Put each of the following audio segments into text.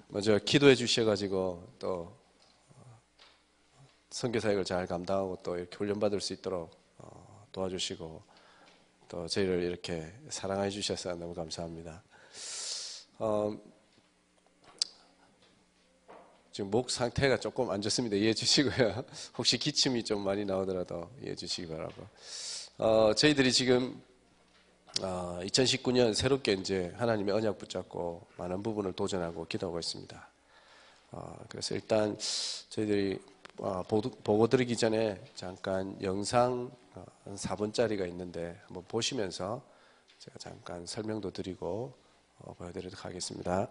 먼저 기도해 주셔가지고 또 선교 사역을 잘 감당하고 또 이렇게 훈련받을 수 있도록 도와주시고 또 저희를 이렇게 사랑해 주셔서 너무 감사합니다. 지금 목 상태가 조금 안 좋습니다. 이해해 주시고요. 혹시 기침이 좀 많이 나오더라도 이해해 주시기 바라고. 저희들이 지금 2019년 새롭게 이제 하나님의 언약 붙잡고 많은 부분을 도전하고 기도하고 있습니다. 그래서 일단 저희들이 보고 드리기 전에 잠깐 영상 한 4분짜리가 있는데 한번 보시면서 제가 잠깐 설명도 드리고 보여드리도록 하겠습니다.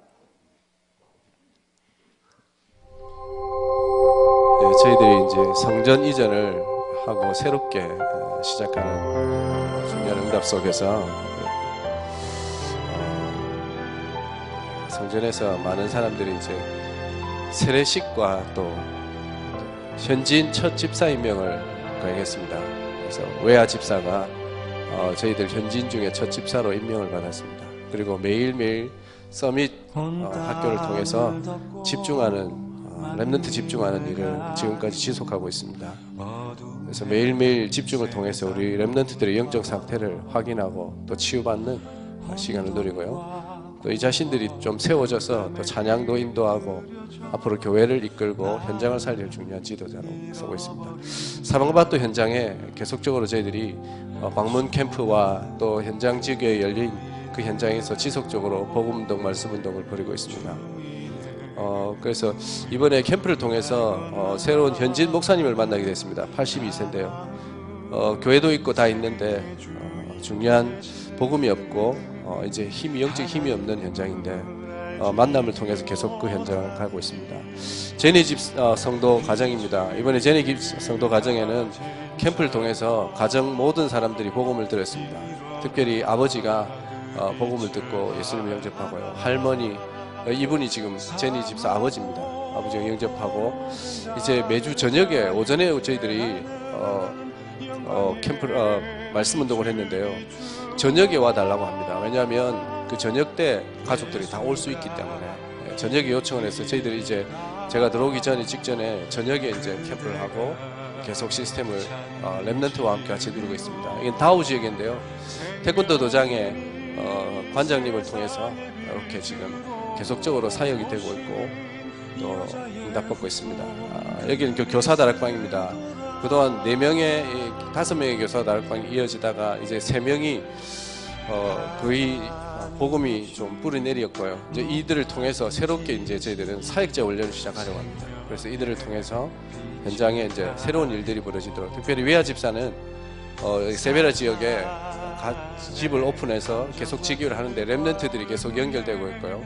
네, 저희들이 이제 성전 이전을 하고 새롭게 시작하는 중요한 응답 속에서 성전에서 많은 사람들이 이제 세례식과 또 현지인 첫 집사 임명을 거행했습니다. 그래서 외아 집사가 저희들 현지인 중에 첫 집사로 임명을 받았습니다. 그리고 매일매일 서밋 학교를 통해서 집중하는 렘넌트 집중하는 일을 지금까지 지속하고 있습니다. 그래서 매일매일 집중을 통해서 우리 렘넌트들의 영적 상태를 확인하고 또 치유받는 시간을 누리고요. 또 이 자신들이 좀 세워져서 또 찬양도 인도하고 앞으로 교회를 이끌고 현장을 살릴 중요한 지도자로 서고 있습니다. 사방바토 현장에 계속적으로 저희들이 방문 캠프와 또 현장 지교에 열린 그 현장에서 지속적으로 복음운동, 말씀운동을 벌이고 있습니다. 그래서 이번에 캠프를 통해서 새로운 현지인 목사님을 만나게 됐습니다. 82세인데요. 교회도 있고 다 있는데 중요한 복음이 없고 이제 영적 힘이 없는 현장인데 만남을 통해서 계속 그 현장을 가고 있습니다. 제네집 성도 가정입니다. 이번에 제네집 성도 가정에는 캠프를 통해서 가정 모든 사람들이 복음을 들었습니다. 특별히 아버지가 복음을 듣고 예수님을 영접하고요. 할머니, 이분이 지금 제니 집사 아버지입니다. 아버지가 영접하고 이제 매주 저녁에 오전에 저희들이 캠프 말씀 운동을 했는데요. 저녁에 와달라고 합니다. 왜냐하면 그 저녁 때 가족들이 다 올 수 있기 때문에 저녁에 요청을 해서 저희들이 이제 제가 들어오기 직전에 저녁에 이제 캠프를 하고 계속 시스템을 렘넌트와 함께 같이 누리고 있습니다. 이건 다우 지역인데요. 태권도 도장에 관장님을 통해서 이렇게 지금 계속적으로 사역이 되고 있고 또 응답받고 있습니다. 여기는 교사 다락방입니다. 그동안 5명의 교사 다락방이 이어지다가 이제 3명이 거의 복음이 좀 뿌리내렸고요. 이제 이들을 통해서 새롭게 이제 저희들은 사역자 훈련을 시작하려고 합니다. 그래서 이들을 통해서 현장에 이제 새로운 일들이 벌어지도록, 특별히 외아 집사는 세베라 지역에 집을 오픈해서 계속 지교를 하는데 렘넌트들이 계속 연결되고 있고요.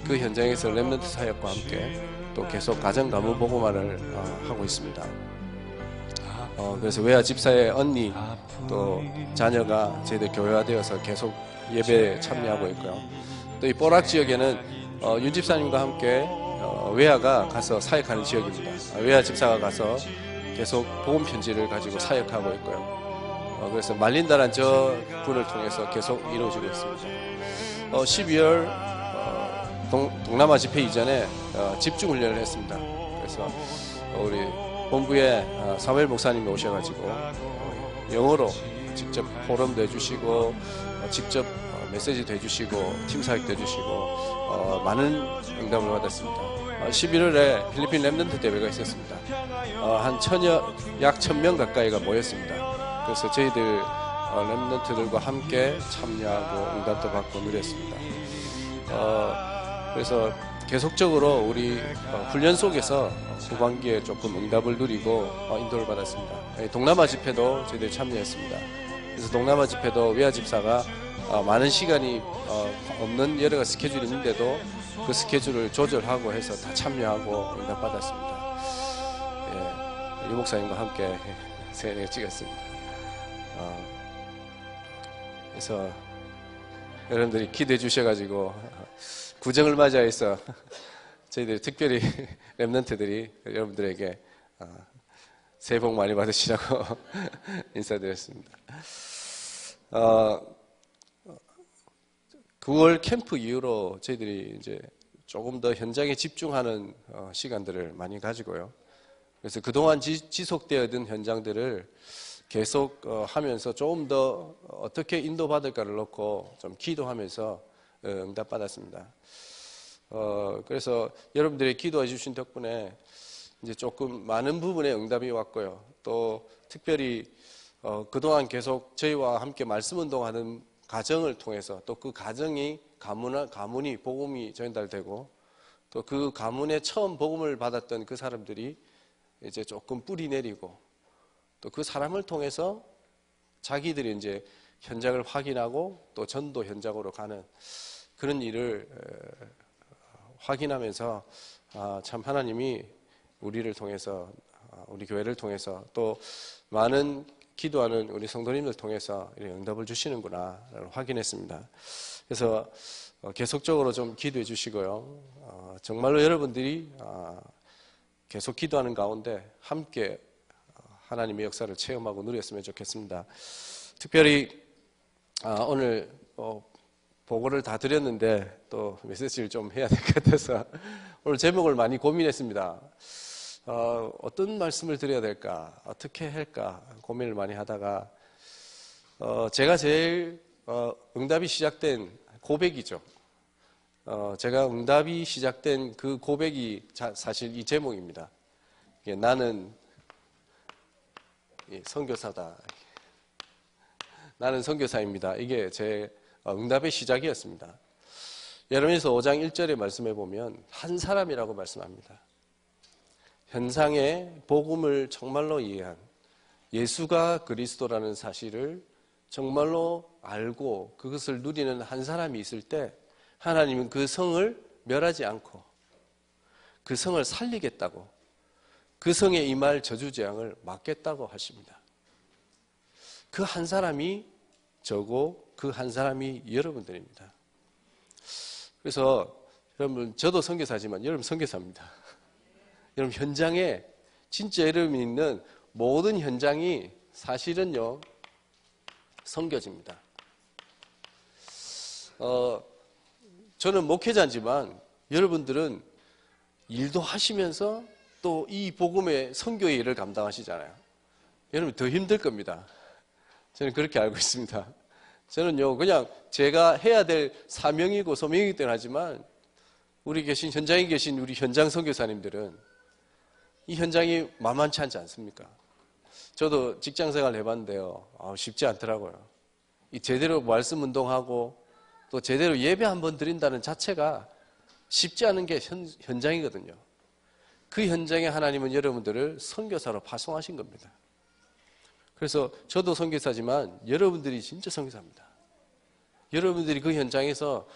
그 현장에서 렘넌트 사역과 함께 또 계속 가정 가문 복음화를 하고 있습니다. 그래서 외아 집사의 언니 또 자녀가 저희들 교회화되어서 계속 예배에 참여하고 있고요. 또 이 뽀락 지역에는 윤 집사님과 함께 외아가 가서 사역하는 지역입니다. 외아 집사가 가서 계속 복음 편지를 가지고 사역하고 있고요. 그래서 말린다란 저 분을 통해서 계속 이루어지고 있습니다. 12월 동남아 집회 이전에 집중훈련을 했습니다. 그래서 우리 본부에 사무엘 목사님이 오셔가지고 영어로 직접 포럼도 해주시고 직접 메시지도 해주시고 팀사역도 해주시고 많은 응답을 받았습니다. 11월에 필리핀 렘넌트 대회가 있었습니다. 약 1000명 가까이가 모였습니다. 그래서 저희들 렘넌트들과 함께 참여하고 응답도 받고 누렸습니다. 그래서 계속적으로 우리 훈련 속에서 후반기에 조금 응답을 누리고 인도를 받았습니다. 동남아 집회도 저희들이 참여했습니다. 그래서 동남아 집회도 외아 집사가 많은 시간이 없는 여러 가지 스케줄이 있는데도 그 스케줄을 조절하고 해서 다 참여하고 응답 받았습니다. 유 목사님과 함께 사진을 찍었습니다. 그래서 여러분들이 기대해 주셔가지고 구정을 맞이해서 저희들이 특별히 렘넌트들이 여러분들에게 새해 복 많이 받으시라고 인사드렸습니다. 9월 캠프 이후로 저희들이 이제 조금 더 현장에 집중하는 시간들을 많이 가지고요. 그래서 그동안 지속되어든 현장들을 계속 하면서 조금 더 어떻게 인도받을까를 놓고 좀 기도하면서 응답받았습니다. 그래서 여러분들이 기도해 주신 덕분에 이제 조금 많은 부분에 응답이 왔고요. 또 특별히 그동안 계속 저희와 함께 말씀 운동하는 가정을 통해서 또 그 가정이 가문이 복음이 전달되고 또 그 가문에 처음 복음을 받았던 그 사람들이 이제 조금 뿌리 내리고 또 그 사람을 통해서 자기들이 이제 현장을 확인하고 또 전도 현장으로 가는 그런 일을 확인하면서 참 하나님이 우리를 통해서 우리 교회를 통해서 또 많은 기도하는 우리 성도님들 통해서 이런 응답을 주시는구나 확인했습니다. 그래서 계속적으로 좀 기도해 주시고요. 정말로 여러분들이 계속 기도하는 가운데 함께 하나님의 역사를 체험하고 누렸으면 좋겠습니다. 특별히 오늘 보고를 다 드렸는데 또 메시지를 좀 해야 될 것 같아서 오늘 제목을 많이 고민했습니다. 어떤 말씀을 드려야 될까, 어떻게 할까 고민을 많이 하다가 제가 제일 응답이 시작된 고백이죠. 제가 응답이 시작된 그 고백이 사실 이 제목입니다. 나는 선교사다. 나는 선교사입니다. 이게 제 응답의 시작이었습니다. 예레미야서 5장 1절에 말씀해 보면 한 사람이라고 말씀합니다. 현상의 복음을 정말로 이해한 예수가 그리스도라는 사실을 정말로 알고 그것을 누리는 한 사람이 있을 때 하나님은 그 성을 멸하지 않고 그 성을 살리겠다고 그 성에 임할 저주재앙을 막겠다고 하십니다. 그 한 사람이 저고 그 한 사람이 여러분들입니다. 그래서 여러분 저도 선교사지만 여러분 선교사입니다. 여러분 현장에 진짜 여러분이 있는 모든 현장이 사실은요 선교지입니다. 저는 목회자지만 여러분들은 일도 하시면서 또 이 복음의 선교의 일을 감당하시잖아요. 여러분 더 힘들 겁니다. 저는 그렇게 알고 있습니다. 저는요 그냥 제가 해야 될 사명이고 소명이기 때문에 하지만 현장에 계신 우리 현장 선교사님들은 이 현장이 만만치 않지 않습니까? 저도 직장생활 해봤는데요. 쉽지 않더라고요. 이 제대로 말씀 운동하고 또 제대로 예배 한번 드린다는 자체가 쉽지 않은 게 현장이거든요. 그 현장에 하나님은 여러분들을 선교사로 파송하신 겁니다. 그래서 저도 선교사지만 여러분들이 진짜 선교사입니다. 여러분들이 그 현장에서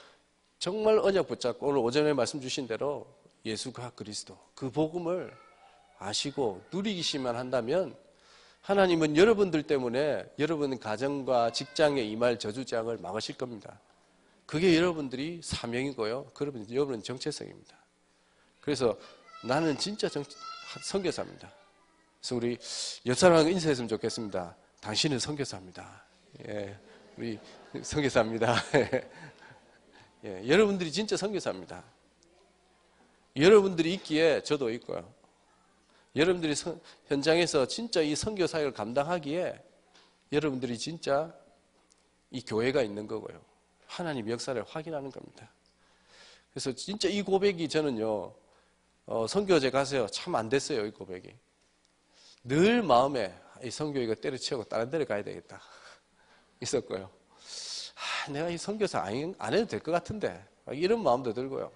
정말 언약 붙잡고 오늘 오전에 말씀 주신 대로 예수가 그리스도 그 복음을 아시고 누리기만 한다면 하나님은 여러분들 때문에 여러분 가정과 직장에 임할 저주장을 막으실 겁니다. 그게 여러분들이 사명이고요. 여러분은 정체성입니다. 그래서 나는 진짜 선교사입니다. 그래서 우리 옆 사람하고 인사했으면 좋겠습니다. 당신은 선교사입니다. 예, 우리 선교사입니다. 예, 여러분들이 진짜 선교사입니다. 여러분들이 있기에 저도 있고요. 여러분들이 현장에서 진짜 이 선교 사역을 감당하기에 여러분들이 진짜 이 교회가 있는 거고요. 하나님 역사를 확인하는 겁니다. 그래서 진짜 이 고백이 저는요, 선교제 가서요, 참 안 됐어요, 이 고백이. 늘 마음에 이 선교 이거 때려치우고 다른 데를 가야 되겠다. 있었고요. 내가 이 선교사 안 해도 될 것 같은데. 이런 마음도 들고요.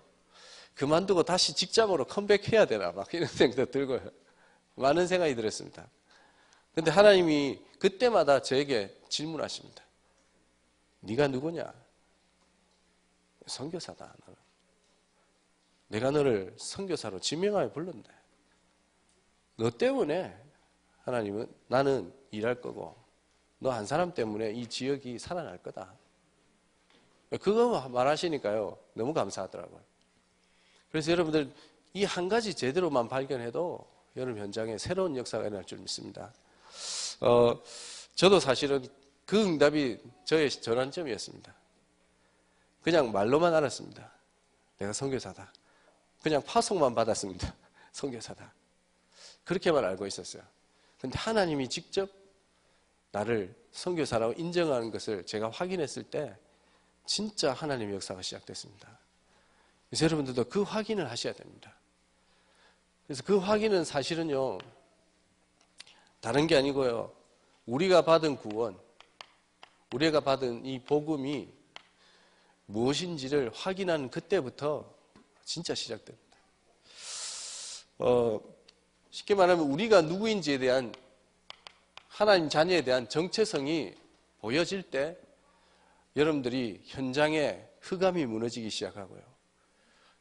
그만두고 다시 직장으로 컴백해야 되나, 막 이런 생각도 들고요. 많은 생각이 들었습니다. 그런데 하나님이 그때마다 저에게 질문하십니다. 네가 누구냐? 선교사다. 나는. 내가 너를 선교사로 지명하여 불렀네. 너 때문에 하나님은 나는 일할 거고 너 한 사람 때문에 이 지역이 살아날 거다. 그거 말하시니까요. 너무 감사하더라고요. 그래서 여러분들 이 한 가지 제대로만 발견해도 여러분 현장에 새로운 역사가 일어날 줄 믿습니다. 저도 사실은 그 응답이 저의 전환점이었습니다. 그냥 말로만 알았습니다. 내가 선교사다. 그냥 파송만 받았습니다. 선교사다. 그렇게만 알고 있었어요. 근데 하나님이 직접 나를 선교사라고 인정하는 것을 제가 확인했을 때 진짜 하나님의 역사가 시작됐습니다. 그래서 여러분들도 그 확인을 하셔야 됩니다. 그래서 그 확인은 사실은요, 다른 게 아니고요, 우리가 받은 구원, 우리가 받은 이 복음이 무엇인지를 확인하는 그때부터 진짜 시작됩니다. 쉽게 말하면 우리가 누구인지에 대한, 하나님 자녀에 대한 정체성이 보여질 때 여러분들이 현장에 흑암이 무너지기 시작하고요,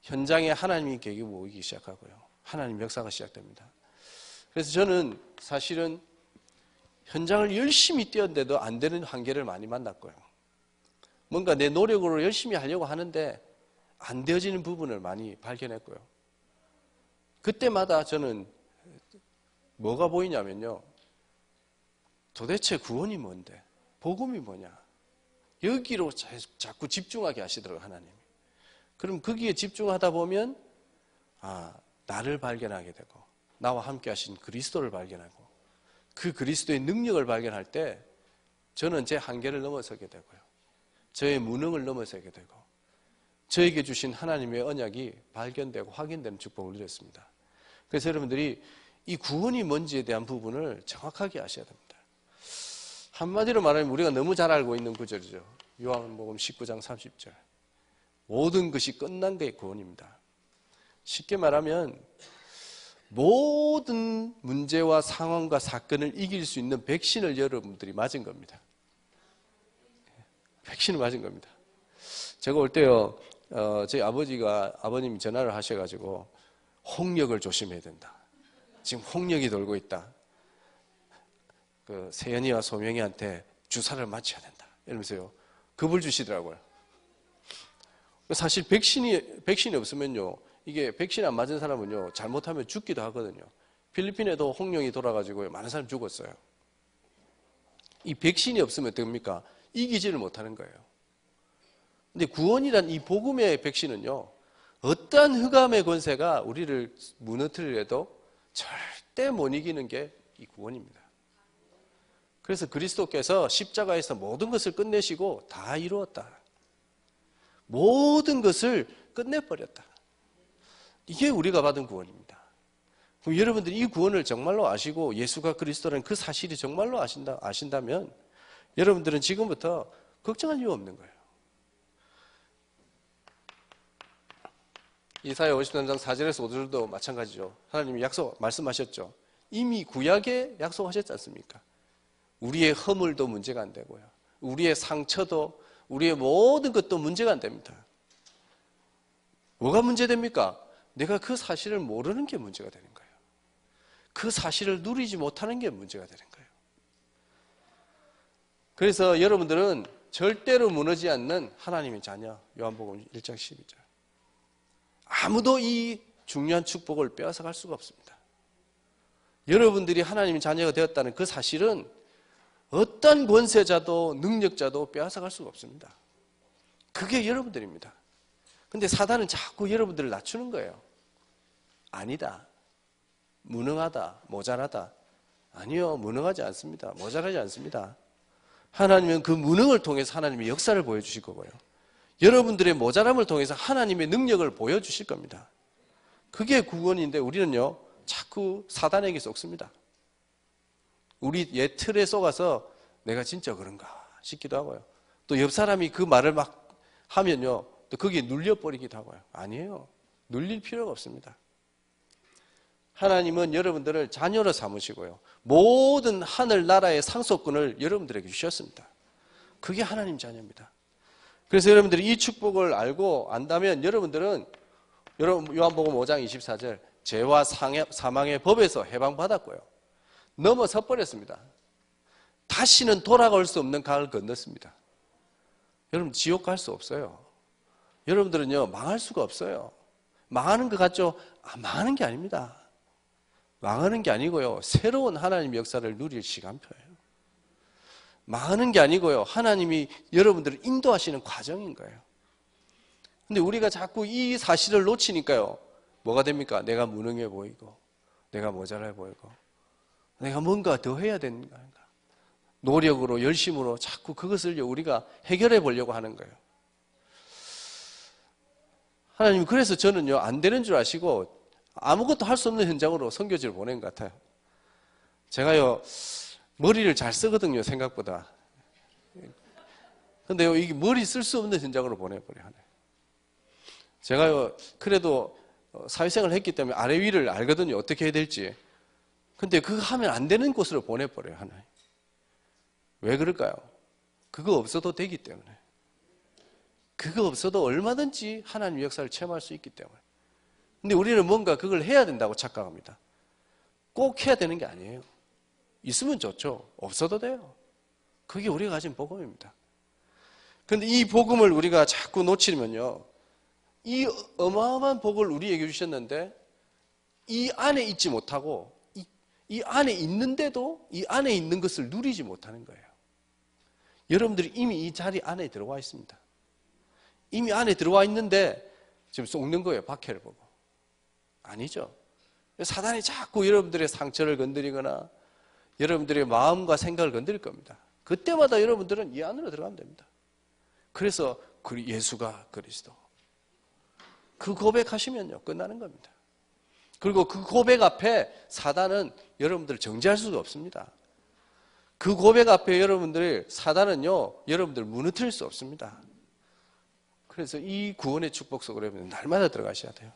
현장에 하나님이 계기 모이기 시작하고요, 하나님 역사가 시작됩니다. 그래서 저는 사실은 현장을 열심히 뛰었는데도 안 되는 한계를 많이 만났고요, 뭔가 내 노력으로 열심히 하려고 하는데 안 되어지는 부분을 많이 발견했고요. 그때마다 저는 뭐가 보이냐면요, 도대체 구원이 뭔데? 복음이 뭐냐? 여기로 자꾸 집중하게 하시더라고요, 하나님이. 그럼 거기에 집중하다 보면 나를 발견하게 되고, 나와 함께 하신 그리스도를 발견하고, 그 그리스도의 능력을 발견할 때 저는 제 한계를 넘어서게 되고요, 저의 무능을 넘어서게 되고, 저에게 주신 하나님의 언약이 발견되고 확인되는 축복을 누렸습니다. 그래서 여러분들이 이 구원이 뭔지에 대한 부분을 정확하게 아셔야 됩니다. 한마디로 말하면 우리가 너무 잘 알고 있는 구절이죠. 요한복음 19장 30절. 모든 것이 끝난 게 구원입니다. 쉽게 말하면 모든 문제와 상황과 사건을 이길 수 있는 백신을 여러분들이 맞은 겁니다. 백신을 맞은 겁니다. 제가 올 때요, 저희 아버님이 전화를 하셔가지고 홍역을 조심해야 된다. 지금 홍역이 돌고 있다. 그 세연이와 소명이한테 주사를 맞춰야 된다. 이러면서요, 겁을 주시더라고요. 사실 백신이 없으면요, 이게 백신 안 맞은 사람은요, 잘못하면 죽기도 하거든요. 필리핀에도 홍역이 돌아가지고 많은 사람이 죽었어요. 이 백신이 없으면 됩니까? 이기지를 못하는 거예요. 근데 구원이란 이 복음의 백신은요, 어떠한 흑암의 권세가 우리를 무너뜨리려도 절대 못 이기는 게 이 구원입니다. 그래서 그리스도께서 십자가에서 모든 것을 끝내시고 다 이루었다. 모든 것을 끝내버렸다. 이게 우리가 받은 구원입니다. 그럼 여러분들이 이 구원을 정말로 아시고 예수가 그리스도라는 그 사실이 정말로 아신다면 여러분들은 지금부터 걱정할 이유 없는 거예요. 이사야 53장 4절에서 5절도 마찬가지죠. 하나님이 말씀하셨죠. 이미 구약에 약속하셨지 않습니까? 우리의 허물도 문제가 안 되고요, 우리의 상처도, 우리의 모든 것도 문제가 안 됩니다. 뭐가 문제됩니까? 내가 그 사실을 모르는 게 문제가 되는 거예요. 그 사실을 누리지 못하는 게 문제가 되는 거예요. 그래서 여러분들은 절대로 무너지지 않는 하나님의 자녀, 요한복음 1장 12절. 아무도 이 중요한 축복을 빼앗아갈 수가 없습니다. 여러분들이 하나님의 자녀가 되었다는 그 사실은 어떤 권세자도 능력자도 빼앗아갈 수가 없습니다. 그게 여러분들입니다. 근데 사단은 자꾸 여러분들을 낮추는 거예요. 아니다, 무능하다, 모자라다. 아니요, 무능하지 않습니다. 모자라지 않습니다. 하나님은 그 무능을 통해서 하나님의 역사를 보여주실 거고요, 여러분들의 모자람을 통해서 하나님의 능력을 보여주실 겁니다. 그게 구원인데 우리는요, 자꾸 사단에게 속습니다. 우리 옛 틀에 속아서 내가 진짜 그런가 싶기도 하고요, 또 옆 사람이 그 말을 막 하면요, 또 거기에 눌려버리기도 하고요. 아니에요, 눌릴 필요가 없습니다. 하나님은 여러분들을 자녀로 삼으시고요, 모든 하늘나라의 상속권을 여러분들에게 주셨습니다. 그게 하나님 자녀입니다. 그래서 여러분들이 이 축복을 알고 안다면 여러분들은 요한복음 5장 24절 죄와 사망의 법에서 해방받았고요, 넘어서 버렸습니다. 다시는 돌아갈 수 없는 강을 건넜습니다. 여러분, 지옥 갈 수 없어요. 여러분들은요, 망할 수가 없어요. 망하는 것 같죠? 망하는 게 아닙니다. 망하는 게 아니고요, 새로운 하나님의 역사를 누릴 시간표예요. 망하는 게 아니고요, 하나님이 여러분들을 인도하시는 과정인 거예요. 근데 우리가 자꾸 이 사실을 놓치니까요, 뭐가 됩니까? 내가 무능해 보이고, 내가 모자라 보이고, 내가 뭔가 더 해야 되는 거 아닌가? 노력으로, 열심으로 자꾸 그것을 우리가 해결해 보려고 하는 거예요. 하나님, 그래서 저는요, 안 되는 줄 아시고 아무것도 할 수 없는 현장으로 선교지를 보낸 것 같아요. 제가요, 머리를 잘 쓰거든요, 생각보다. 근데요, 이게 머리 쓸 수 없는 현장으로 보내버려요. 제가요, 그래도 사회생활을 했기 때문에 아래 위를 알거든요, 어떻게 해야 될지. 근데 그거 하면 안 되는 곳으로 보내버려요, 하나님. 왜 그럴까요? 그거 없어도 되기 때문에. 그거 없어도 얼마든지 하나님의 역사를 체험할 수 있기 때문에. 근데 우리는 뭔가 그걸 해야 된다고 착각합니다. 꼭 해야 되는 게 아니에요. 있으면 좋죠. 없어도 돼요. 그게 우리가 가진 복음입니다. 그런데 이 복음을 우리가 자꾸 놓치면요, 이 어마어마한 복을 우리에게 주셨는데 이 안에 있지 못하고 이 안에 있는데도 이 안에 있는 것을 누리지 못하는 거예요. 여러분들이 이미 이 자리 안에 들어와 있습니다. 이미 안에 들어와 있는데 지금 속는 거예요. 박해를 보고. 아니죠. 사단이 자꾸 여러분들의 상처를 건드리거나 여러분들의 마음과 생각을 건드릴 겁니다. 그때마다 여러분들은 이 안으로 들어가면 됩니다. 그래서 예수가 그리스도. 그 고백하시면요, 끝나는 겁니다. 그리고 그 고백 앞에 사단은 여러분들을 정죄할 수가 없습니다. 그 고백 앞에 사단은요, 여러분들을 무너뜨릴 수 없습니다. 그래서 이 구원의 축복 속으로 여러분 날마다 들어가셔야 돼요.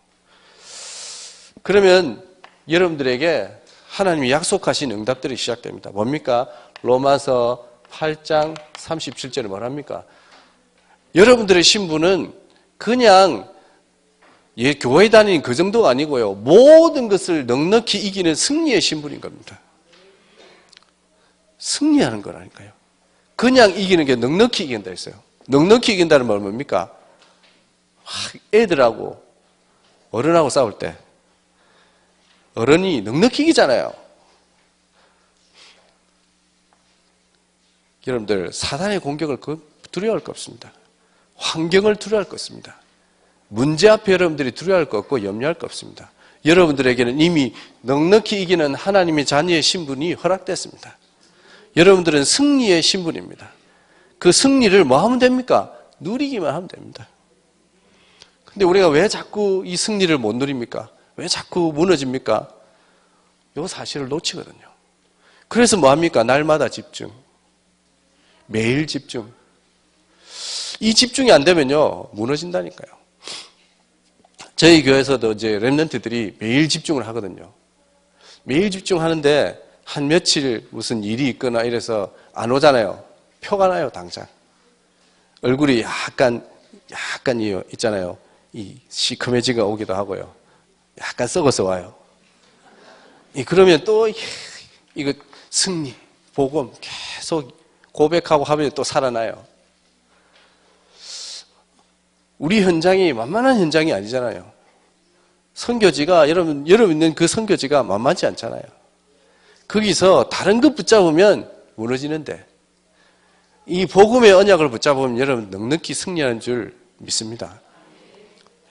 그러면 여러분들에게 하나님이 약속하신 응답들이 시작됩니다. 뭡니까? 로마서 8장 37절에 뭐랍니까? 여러분들의 신분은 그냥 교회 다니는 그 정도가 아니고요, 모든 것을 넉넉히 이기는 승리의 신분인 겁니다. 승리하는 거라니까요. 그냥 이기는 게 넉넉히 이긴다 했어요. 넉넉히 이긴다는 말은 뭡니까? 애들하고 어른하고 싸울 때 어른이 넉넉히 이기잖아요. 여러분들, 사단의 공격을 두려워할 거 없습니다. 환경을 두려워할 거 없습니다. 문제 앞에 여러분들이 두려워할 거 없고 염려할 거 없습니다. 여러분들에게는 이미 넉넉히 이기는 하나님의 자녀의 신분이 허락됐습니다. 여러분들은 승리의 신분입니다. 그 승리를 뭐 하면 됩니까? 누리기만 하면 됩니다. 근데 우리가 왜 자꾸 이 승리를 못 누립니까? 왜 자꾸 무너집니까? 이 사실을 놓치거든요. 그래서 뭐 합니까? 날마다 집중. 매일 집중. 이 집중이 안 되면요, 무너진다니까요. 저희 교회에서도 이제 렘넌트들이 매일 집중을 하거든요. 매일 집중하는데 한 며칠 무슨 일이 있거나 이래서 안 오잖아요. 표가 나요, 당장. 얼굴이 약간 있잖아요. 이 시커매지가 오기도 하고요. 약간 썩어서 와요. 그러면 또 이거 승리, 복음 계속 고백하고 하면 또 살아나요. 우리 현장이 만만한 현장이 아니잖아요. 선교지가 여러분 있는 그 선교지가 만만치 않잖아요. 거기서 다른 것 붙잡으면 무너지는데 이 복음의 언약을 붙잡으면 여러분 넉넉히 승리하는 줄 믿습니다.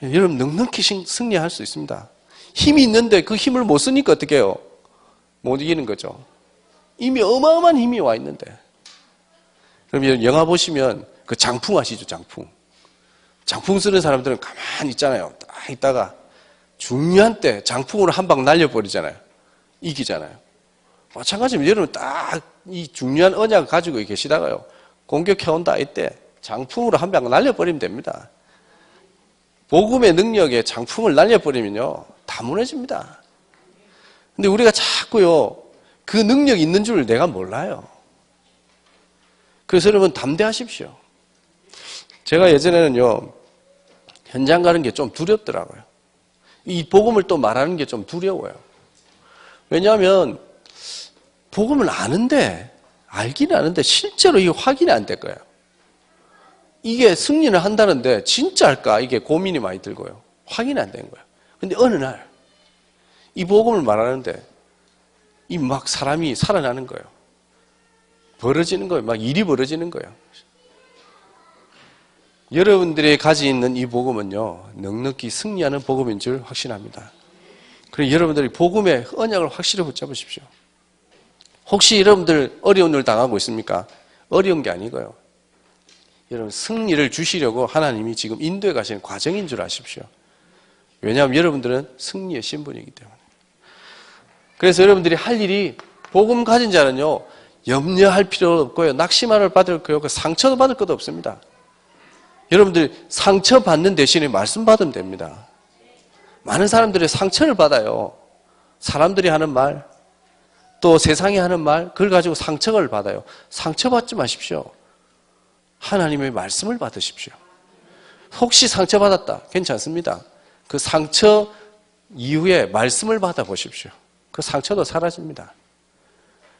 여러분 넉넉히 승리할 수 있습니다. 힘이 있는데 그 힘을 못 쓰니까 어떻게 해요? 못 이기는 거죠. 이미 어마어마한 힘이 와 있는데. 그러면 영화 보시면 그 장풍 아시죠? 장풍 쓰는 사람들은 가만히 있잖아요. 딱 있다가 중요한 때 장풍으로 한 방 날려버리잖아요. 이기잖아요. 마찬가지로 여러분 딱 이 중요한 언약을 가지고 계시다가요, 공격해온다 이때 장풍으로 한 방 날려버리면 됩니다. 복음의 능력에 장풍을 날려버리면요, 다 무너집니다. 근데 우리가 자꾸요, 그 능력이 있는 줄 내가 몰라요. 그래서 여러분 담대하십시오. 제가 예전에는요, 현장 가는 게 좀 두렵더라고요. 이 복음을 또 말하는 게 좀 두려워요. 왜냐하면 복음을 알긴 아는데 실제로 이게 확인이 안 될 거예요. 이게 승리를 한다는데 진짜 할까? 이게 고민이 많이 들고요. 확인이 안 되는 거예요. 근데 어느 날 이 복음을 말하는데 이 막 사람이 살아나는 거예요. 벌어지는 거예요. 막 일이 벌어지는 거예요. 여러분들이 가지고 있는 이 복음은요, 넉넉히 승리하는 복음인 줄 확신합니다. 그리고 여러분들이 복음의 언약을 확실히 붙잡으십시오. 혹시 여러분들 어려운 일 당하고 있습니까? 어려운 게 아니고요. 여러분 승리를 주시려고 하나님이 지금 인도해 가시는 과정인 줄 아십시오. 왜냐하면 여러분들은 승리의 신분이기 때문에. 그래서 여러분들이 할 일이 복음 가진 자는요, 염려할 필요 없고요, 낙심을 받을 거요, 상처도 받을 것도 없습니다. 여러분들 상처 받는 대신에 말씀 받으면 됩니다. 많은 사람들이 상처를 받아요. 사람들이 하는 말, 또 세상이 하는 말, 그걸 가지고 상처를 받아요. 상처받지 마십시오. 하나님의 말씀을 받으십시오. 혹시 상처받았다, 괜찮습니다. 그 상처 이후에 말씀을 받아보십시오. 그 상처도 사라집니다.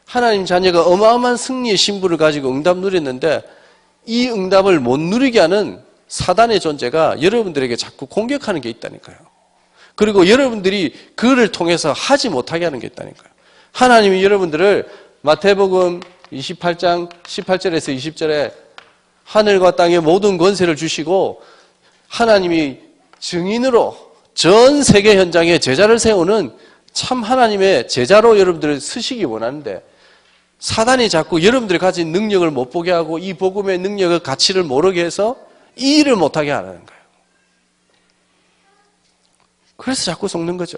하나님 자녀가 어마어마한 승리의 신분을 가지고 응답 누렸는데 이 응답을 못 누리게 하는 사단의 존재가 여러분들에게 자꾸 공격하는 게 있다니까요. 그리고 여러분들이 그를 통해서 하지 못하게 하는 게 있다니까요. 하나님이 여러분들을 마태복음 28장 18절에서 20절에 하늘과 땅의 모든 권세를 주시고 하나님이 증인으로 전 세계 현장에 제자를 세우는 참 하나님의 제자로 여러분들을 쓰시기 원하는데 사단이 자꾸 여러분들이 가진 능력을 못 보게 하고 이 복음의 능력의 가치를 모르게 해서 이 일을 못하게 하는 거예요. 그래서 자꾸 속는 거죠.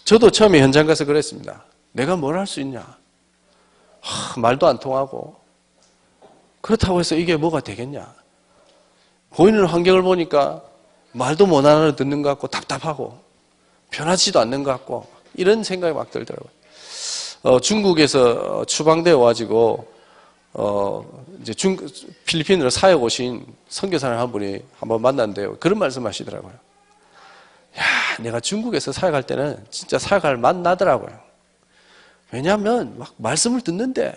저도 처음에 현장 가서 그랬습니다. 내가 뭘 할 수 있냐? 말도 안 통하고 그렇다고 해서 이게 뭐가 되겠냐? 보이는 환경을 보니까 말도 못 알아듣는 것 같고 답답하고 변하지도 않는 것 같고 이런 생각이 막 들더라고요. 중국에서 추방되어 와가지고 이제 필리핀으로 사역 오신 선교사님 한 분이 한번 만났는데요. 그런 말씀하시더라고요. 야, 내가 중국에서 사역할 때는 진짜 사역할 맛 나더라고요. 왜냐하면 막 말씀을 듣는데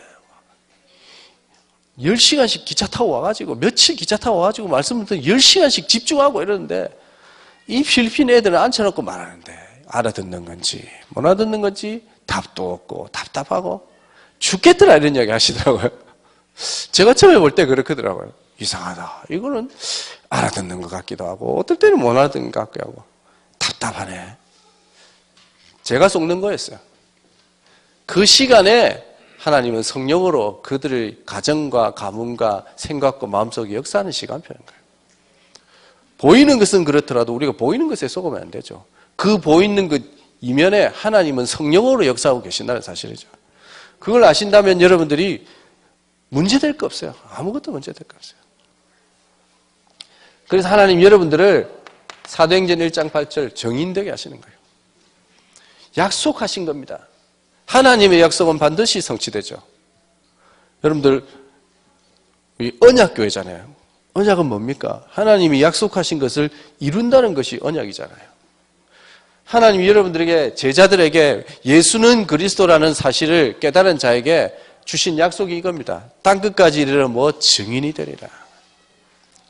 10시간씩 기차 타고 와가지고 며칠 기차 타고 와가지고 말씀을 듣고 10시간씩 집중하고 이러는데 이 필리핀 애들은 앉혀놓고 말하는데 알아듣는 건지 못 알아듣는 건지 답도 없고 답답하고 죽겠더라 이런 이야기 하시더라고요. 제가 처음에 볼 때 그렇더라고요. 이상하다. 이거는 알아듣는 것 같기도 하고 어떨 때는 못 알아듣는 것 같기도 하고 답답하네. 제가 속는 거였어요. 그 시간에 하나님은 성령으로 그들의 가정과 가문과 생각과 마음속에 역사하는 시간표인 거예요. 보이는 것은 그렇더라도 우리가 보이는 것에 속으면 안 되죠. 그 보이는 것 이면에 하나님은 성령으로 역사하고 계신다는 사실이죠. 그걸 아신다면 여러분들이 문제될 거 없어요. 아무것도 문제될 거 없어요. 그래서 하나님 여러분들을 사도행전 1장 8절 정인되게 하시는 거예요. 약속하신 겁니다. 하나님의 약속은 반드시 성취되죠. 여러분들 언약교회잖아요. 언약은 뭡니까? 하나님이 약속하신 것을 이룬다는 것이 언약이잖아요. 하나님이 여러분들에게 제자들에게 예수는 그리스도라는 사실을 깨달은 자에게 주신 약속이 이겁니다. 땅끝까지 이르러 뭐 증인이 되리라.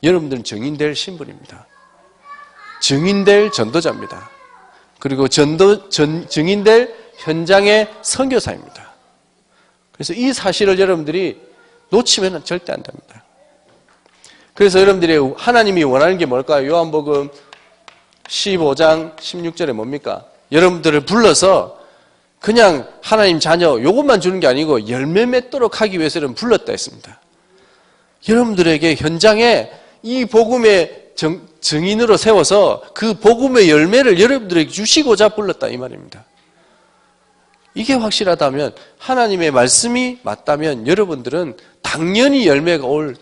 여러분들은 증인될 신분입니다. 증인될 전도자입니다. 그리고 증인될 현장의 선교사입니다. 그래서 이 사실을 여러분들이 놓치면 절대 안 됩니다. 그래서 여러분들이 하나님이 원하는 게 뭘까요? 요한복음 15장 16절에 뭡니까? 여러분들을 불러서 그냥 하나님 자녀 요것만 주는 게 아니고 열매 맺도록 하기 위해서는 불렀다 했습니다. 여러분들에게 현장에 이 복음의 증인으로 세워서 그 복음의 열매를 여러분들에게 주시고자 불렀다 이 말입니다. 이게 확실하다면 하나님의 말씀이 맞다면 여러분들은 당연히 열매가 올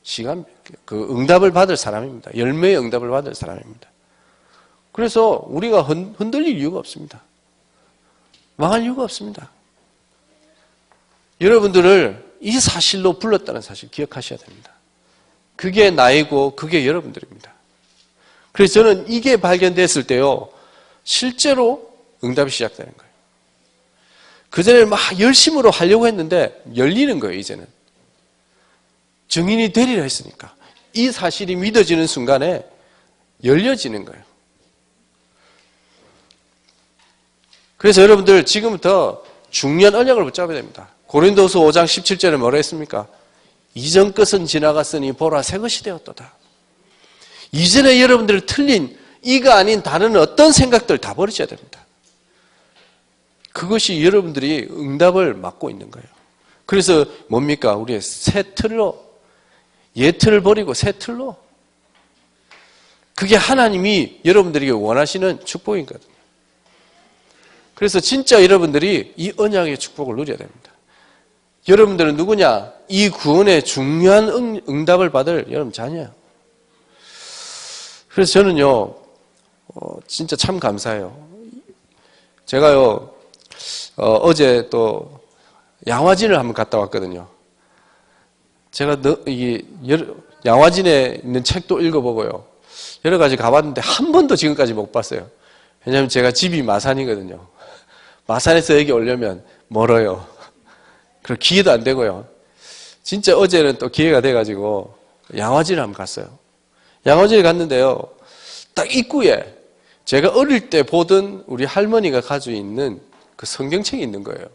시간, 그 응답을 받을 사람입니다. 열매의 응답을 받을 사람입니다. 그래서 우리가 흔들릴 이유가 없습니다. 망할 이유가 없습니다. 여러분들을 이 사실로 불렀다는 사실 기억하셔야 됩니다. 그게 나이고 그게 여러분들입니다. 그래서 저는 이게 발견됐을 때요, 실제로 응답이 시작되는 거예요. 그전에 막 열심으로 하려고 했는데 열리는 거예요, 이제는. 증인이 되리라 했으니까. 이 사실이 믿어지는 순간에 열려지는 거예요. 그래서 여러분들 지금부터 중요한 언약을 붙잡아야 됩니다. 고린도서 5장 17절에 뭐라 했습니까? 이전 것은 지나갔으니 보라 새 것이 되었도다. 이전에 여러분들 틀린 이가 아닌 다른 어떤 생각들 다 버리셔야 됩니다. 그것이 여러분들이 응답을 맡고 있는 거예요. 그래서 뭡니까? 우리의 새 틀로, 옛 틀을 버리고 새 틀로. 그게 하나님이 여러분들에게 원하시는 축복이거든요. 그래서 진짜 여러분들이 이 언약의 축복을 누려야 됩니다. 여러분들은 누구냐? 이 구원의 중요한 응답을 받을 여러분 자녀예요. 그래서 저는요, 진짜 참 감사해요. 제가요, 어제 또 양화진을 한번 갔다 왔거든요. 제가 양화진에 있는 책도 읽어보고요. 여러 가지 가봤는데 한 번도 지금까지 못 봤어요. 왜냐하면 제가 집이 마산이거든요. 마산에서 여기 오려면 멀어요. 그리고 기회도 안 되고요. 진짜 어제는 또 기회가 돼가지고 양화진을 한번 갔어요. 양화진에 갔는데요. 딱 입구에 제가 어릴 때 보던 우리 할머니가 가지고 있는 그 성경책이 있는 거예요.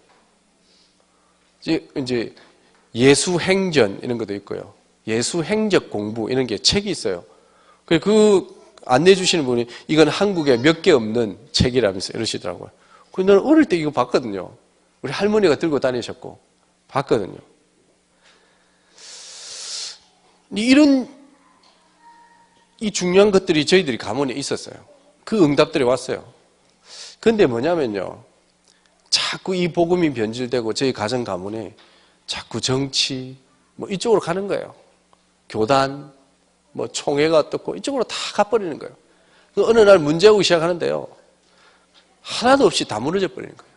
이제 예수행전 이런 것도 있고요. 예수행적 공부 이런 게 책이 있어요. 그 안내해 주시는 분이 이건 한국에 몇 개 없는 책이라면서 이러시더라고요. 그래서 저는 어릴 때 이거 봤거든요. 우리 할머니가 들고 다니셨고 봤거든요. 이런 이 중요한 것들이 저희들이 가문에 있었어요. 그 응답들이 왔어요. 그런데 뭐냐면요. 자꾸 이 복음이 변질되고 저희 가정 가문에 자꾸 정치 뭐 이쪽으로 가는 거예요. 교단 뭐 총회가 어떻고 이쪽으로 다 가버리는 거예요. 어느 날 문제 오기 시작하는데요. 하나도 없이 다 무너져 버리는 거예요.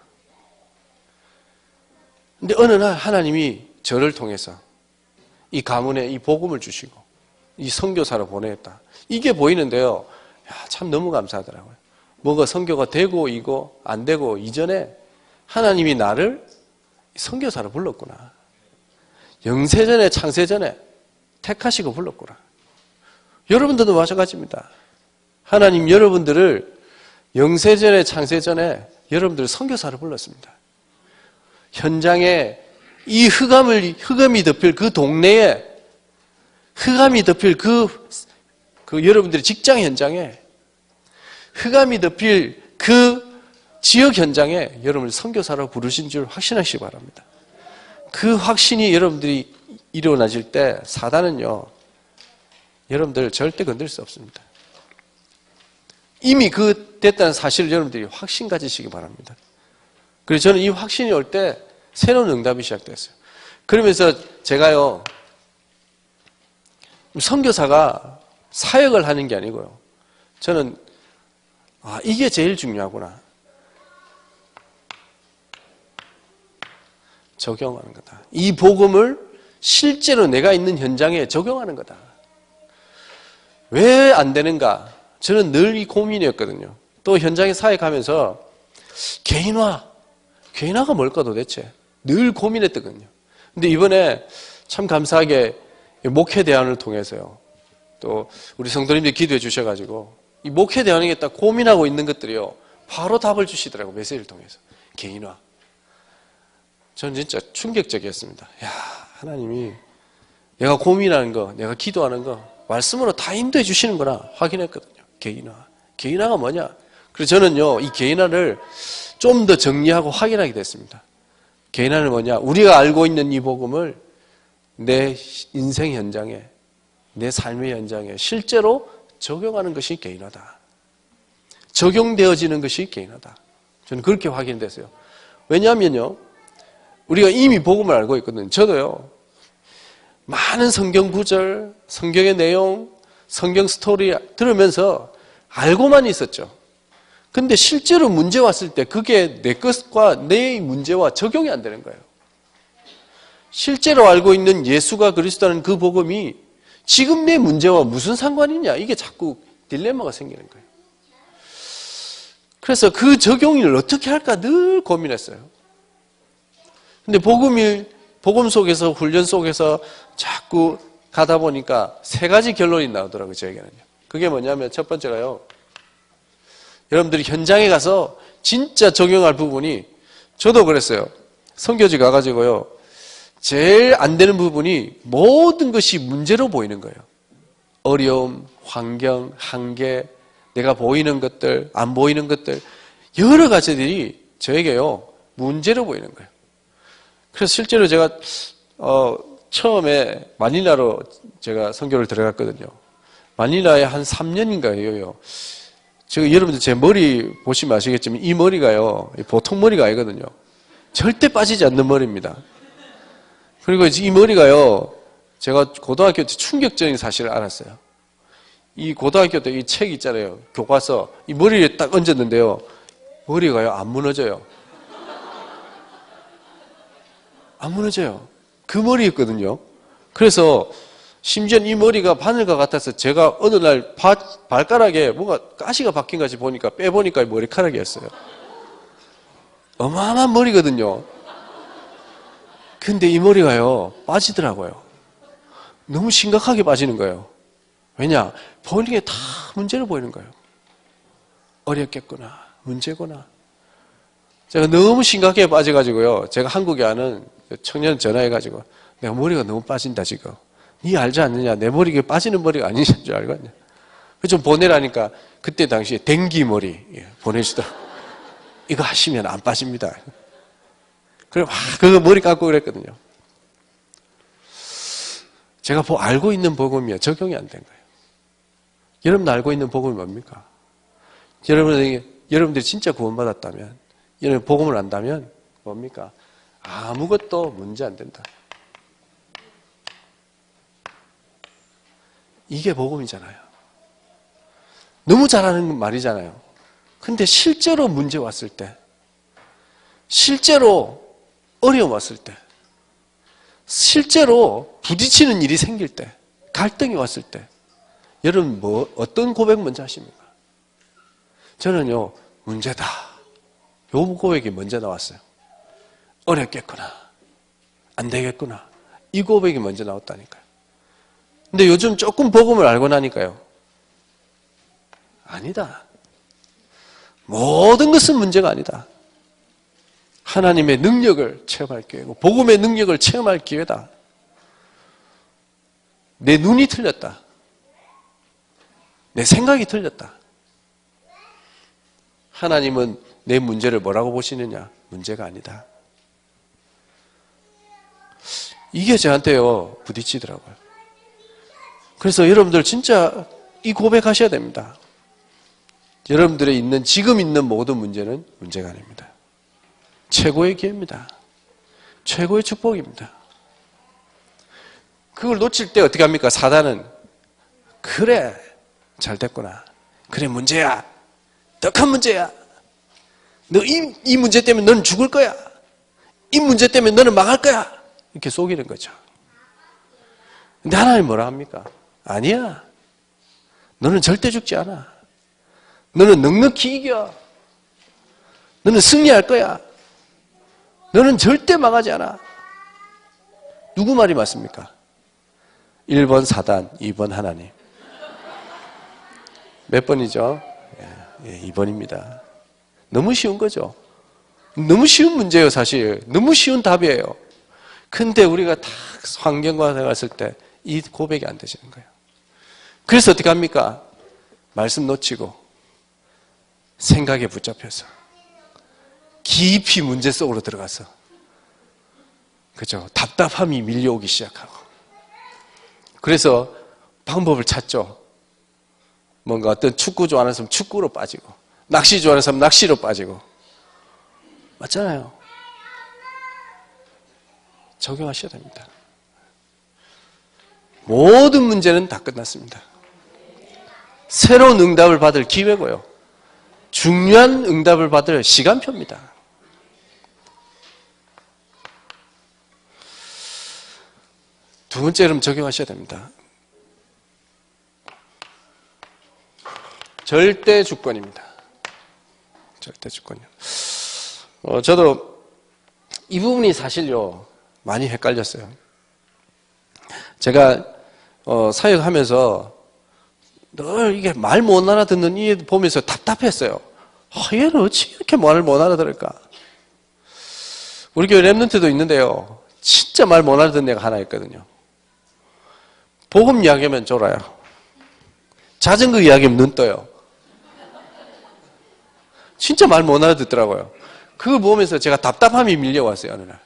근데 어느 날 하나님이 저를 통해서 이 가문에 이 복음을 주시고 이 선교사로 보내겠다. 이게 보이는데요. 야, 참 너무 감사하더라고요. 뭐가 선교가 되고 이고 안 되고 이전에 하나님이 나를 선교사로 불렀구나. 영세전에 창세전에 택하시고 불렀구나. 여러분들도 마찬가지입니다. 하나님 여러분들을 영세전에 창세전에 여러분들을 선교사로 불렀습니다. 현장에 이 흑암이 덮일 그 동네에 흑암이 덮일 그 여러분들의 직장 현장에 흑암이 덮일 그 지역 현장에 여러분을 선교사로 부르신 줄 확신하시기 바랍니다. 그 확신이 여러분들이 일어나실 때 사단은요, 여러분들 절대 건들 수 없습니다. 이미 그 됐다는 사실을 여러분들이 확신 가지시기 바랍니다. 그래서 저는 이 확신이 올 때 새로운 응답이 시작됐어요. 그러면서 제가요, 선교사가 사역을 하는 게 아니고요. 저는 이게 제일 중요하구나. 적용하는 거다. 이 복음을 실제로 내가 있는 현장에 적용하는 거다. 왜 안 되는가? 저는 늘 이 고민이었거든요. 또 현장에 사역하면서 개인화가 뭘까 도대체? 늘 고민했거든요. 근데 이번에 참 감사하게 목회대안을 통해서요. 또 우리 성도님들이 기도해 주셔가지고 이 목회대안에 딱 고민하고 있는 것들이요. 바로 답을 주시더라고요. 메시지를 통해서. 개인화. 저는 진짜 충격적이었습니다. 야, 하나님이 내가 고민하는 거, 내가 기도하는 거 말씀으로 다 인도해 주시는구나 확인했거든요. 개인화. 개인화가 뭐냐? 그래서 저는요, 이 개인화를 좀 더 정리하고 확인하게 됐습니다. 개인화는 뭐냐? 우리가 알고 있는 이 복음을 내 인생 현장에, 내 삶의 현장에 실제로 적용하는 것이 개인화다. 적용되어지는 것이 개인화다. 저는 그렇게 확인됐어요. 왜냐하면요, 우리가 이미 복음을 알고 있거든요. 저도요, 많은 성경 구절, 성경의 내용, 성경 스토리 들으면서 알고만 있었죠. 근데 실제로 문제 왔을 때 그게 내 것과 내 문제와 적용이 안 되는 거예요. 실제로 알고 있는 예수가 그리스도라는 그 복음이 지금 내 문제와 무슨 상관이냐, 이게 자꾸 딜레마가 생기는 거예요. 그래서 그 적용을 어떻게 할까 늘 고민했어요. 근데 복음 속에서, 훈련 속에서 자꾸 가다 보니까 세 가지 결론이 나오더라고요, 저에게는요. 그게 뭐냐면 첫 번째가요, 여러분들이 현장에 가서 진짜 적용할 부분이, 저도 그랬어요. 선교지 가가지고요, 제일 안 되는 부분이 모든 것이 문제로 보이는 거예요. 어려움, 환경, 한계, 내가 보이는 것들, 안 보이는 것들, 여러 가지들이 저에게요, 문제로 보이는 거예요. 그래서 실제로 제가, 처음에 마닐라로 제가 선교를 들어갔거든요. 마닐라에 한 3년인가요. 제가 여러분들 제 머리 보시면 아시겠지만 이 머리가요, 보통 머리가 아니거든요. 절대 빠지지 않는 머리입니다. 그리고 이 머리가요, 제가 고등학교 때 충격적인 사실을 알았어요. 이 고등학교 때 이 책 있잖아요. 교과서. 이 머리에 딱 얹었는데요. 머리가요, 안 무너져요. 안 무너져요. 그 머리였거든요. 그래서 심지어 이 머리가 바늘과 같아서 제가 어느 날 발가락에 뭔가 가시가 박힌 것 같이 보니까 빼보니까 머리카락이었어요. 어마어마한 머리거든요. 근데 이 머리가요, 빠지더라고요. 너무 심각하게 빠지는 거예요. 왜냐? 보이는 게 다 문제로 보이는 거예요. 어렵겠구나. 문제구나. 제가 너무 심각하게 빠져가지고요. 제가 한국에 아는 청년 전화해가지고 내가 머리가 너무 빠진다 지금. 니 알지 않느냐? 내 머리가 빠지는 머리가 아니냐 줄 알거든요. 좀 보내라니까 그때 당시에 댕기 머리 보내시더라고요. 이거 하시면 안 빠집니다. 그래 막 그거 머리 감고 그랬거든요. 제가 알고 있는 복음이요. 적용이 안 된 거예요. 여러분 알고 있는 복음이 뭡니까? 여러분들이 진짜 구원받았다면, 여러분 복음을 안다면 뭡니까? 아무것도 문제 안 된다. 이게 복음이잖아요. 너무 잘하는 말이잖아요. 근데 실제로 문제 왔을 때, 실제로 어려움 왔을 때, 실제로 부딪히는 일이 생길 때, 갈등이 왔을 때, 여러분 어떤 고백 먼저 하십니까? 저는요, 문제다. 요 고백이 먼저 나왔어요. 어렵겠구나. 안 되겠구나. 이 고백이 먼저 나왔다니까요. 근데 요즘 조금 복음을 알고 나니까요. 아니다. 모든 것은 문제가 아니다. 하나님의 능력을 체험할 기회고 복음의 능력을 체험할 기회다. 내 눈이 틀렸다. 내 생각이 틀렸다. 하나님은 내 문제를 뭐라고 보시느냐? 문제가 아니다. 이게 저한테요 부딪히더라고요. 그래서 여러분들 진짜 이 고백하셔야 됩니다. 여러분들의 지금 있는 모든 문제는 문제가 아닙니다. 최고의 기회입니다. 최고의 축복입니다. 그걸 놓칠 때 어떻게 합니까? 사단은 그래 잘 됐구나. 그래 문제야. 더 큰 문제야. 너 이 문제 때문에 너는 죽을 거야. 이 문제 때문에 너는 망할 거야. 이렇게 속이는 거죠. 근데 하나님 뭐라 합니까? 아니야. 너는 절대 죽지 않아. 너는 넉넉히 이겨. 너는 승리할 거야. 너는 절대 망하지 않아. 누구 말이 맞습니까? 1번 사단, 2번 하나님. 몇 번이죠? 2번입니다. 너무 쉬운 거죠. 너무 쉬운 문제예요, 사실. 너무 쉬운 답이에요. 근데 우리가 다 환경과 생각했을 때 이 고백이 안 되시는 거예요. 그래서 어떻게 합니까? 말씀 놓치고 생각에 붙잡혀서 깊이 문제 속으로 들어가서 그죠? 답답함이 밀려오기 시작하고 그래서 방법을 찾죠. 뭔가 어떤 축구 좋아하는 사람 축구로 빠지고 낚시 좋아하는 사람 낚시로 빠지고 맞잖아요. 적용하셔야 됩니다. 모든 문제는 다 끝났습니다. 새로운 응답을 받을 기회고요. 중요한 응답을 받을 시간표입니다. 두 번째 그럼 적용하셔야 됩니다. 절대 주권입니다. 절대 주권이요. 저도 이 부분이 사실요 많이 헷갈렸어요. 제가 사역하면서 늘 이게 말 못 알아듣는 이 보면서 답답했어요. 얘는 어찌 이렇게 말을 못 알아들을까? 우리 교회 랩런트도 있는데요. 진짜 말 못 알아듣는 애가 하나 있거든요. 복음 이야기하면 졸아요. 자전거 이야기하면 눈 떠요. 진짜 말 못 알아듣더라고요. 그거 보면서 제가 답답함이 밀려왔어요, 어느 날.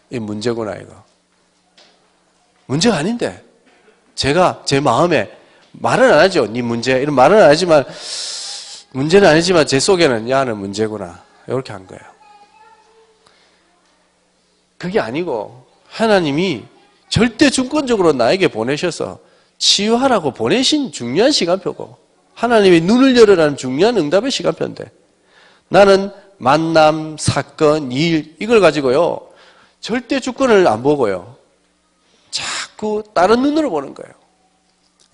이 문제구나, 이거. 문제가 아닌데, 제가 제 마음에 말은 안 하죠. 네 문제. 이런 말은 안 하지만, 문제는 아니지만 제 속에는 야는 문제구나. 이렇게 한 거예요. 그게 아니고, 하나님이 절대 주권적으로 나에게 보내셔서 치유하라고 보내신 중요한 시간표고, 하나님이 눈을 열으라는 중요한 응답의 시간표인데, 나는 만남, 사건, 일, 이걸 가지고요, 절대 주권을 안 보고요, 자꾸 다른 눈으로 보는 거예요.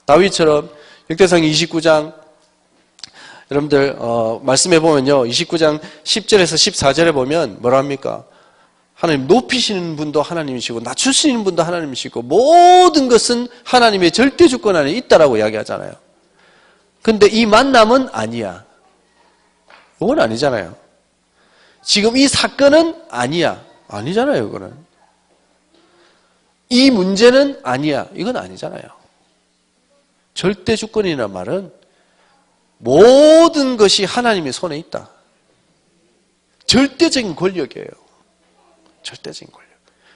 다윗처럼 역대상 29장, 여러분들, 말씀해 보면요, 29장 10절에서 14절에 보면 뭐라 합니까? 하나님 높이시는 분도 하나님이시고, 낮추시는 분도 하나님이시고, 모든 것은 하나님의 절대 주권 안에 있다라고 이야기하잖아요. 근데 이 만남은 아니야. 이건 아니잖아요. 지금 이 사건은 아니야. 아니잖아요, 이거는. 이 문제는 아니야. 이건 아니잖아요. 절대 주권이라는 말은 모든 것이 하나님의 손에 있다. 절대적인 권력이에요. 절대적인 권력.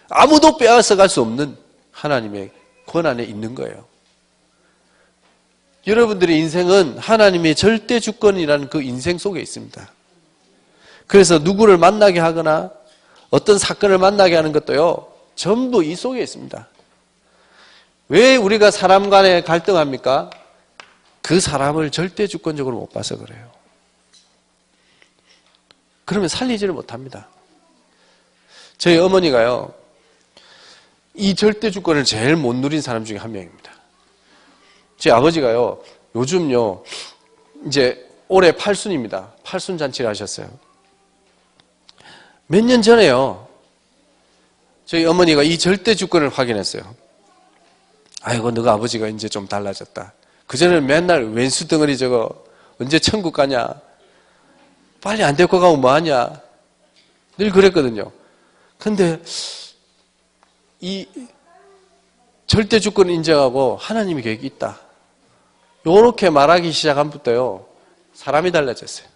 아무도 빼앗아갈 수 없는 하나님의 권한에 있는 거예요. 여러분들의 인생은 하나님의 절대 주권이라는 그 인생 속에 있습니다. 그래서 누구를 만나게 하거나 어떤 사건을 만나게 하는 것도요, 전부 이 속에 있습니다. 왜 우리가 사람 간에 갈등합니까? 그 사람을 절대 주권적으로 못 봐서 그래요. 그러면 살리지를 못합니다. 저희 어머니가요, 이 절대 주권을 제일 못 누린 사람 중에 한 명입니다. 제 아버지가요, 요즘요, 이제 올해 팔순입니다. 팔순 잔치를 하셨어요. 몇 년 전에요, 저희 어머니가 이 절대 주권을 확인했어요. 아이고, 너가 아버지가 이제 좀 달라졌다. 그전에는 맨날 왼수 덩어리 저거 언제 천국 가냐? 빨리 안 데리고 가면 뭐하냐? 늘 그랬거든요. 근데 이 절대 주권을 인정하고 하나님의 계획이 있다. 요렇게 말하기 시작한부터요, 사람이 달라졌어요.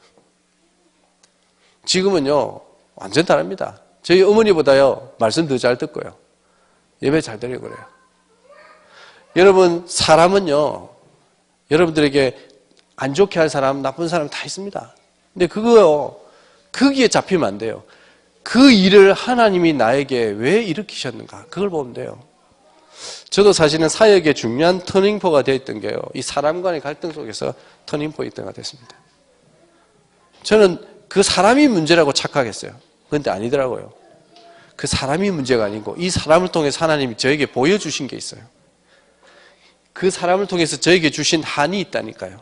지금은요, 완전 다릅니다. 저희 어머니보다요, 말씀 더 잘 듣고요. 예배 잘 드리고 그래요. 여러분, 사람은요, 여러분들에게 안 좋게 할 사람, 나쁜 사람 다 있습니다. 근데 그거요, 거기에 잡히면 안 돼요. 그 일을 하나님이 나에게 왜 일으키셨는가, 그걸 보면 돼요. 저도 사실은 사역의 중요한 터닝포가 되었던 게요, 이 사람 간의 갈등 속에서 터닝포인트가 됐습니다. 저는 그 사람이 문제라고 착각했어요. 그런데 아니더라고요. 그 사람이 문제가 아니고 이 사람을 통해서 하나님이 저에게 보여주신 게 있어요. 그 사람을 통해서 저에게 주신 한이 있다니까요.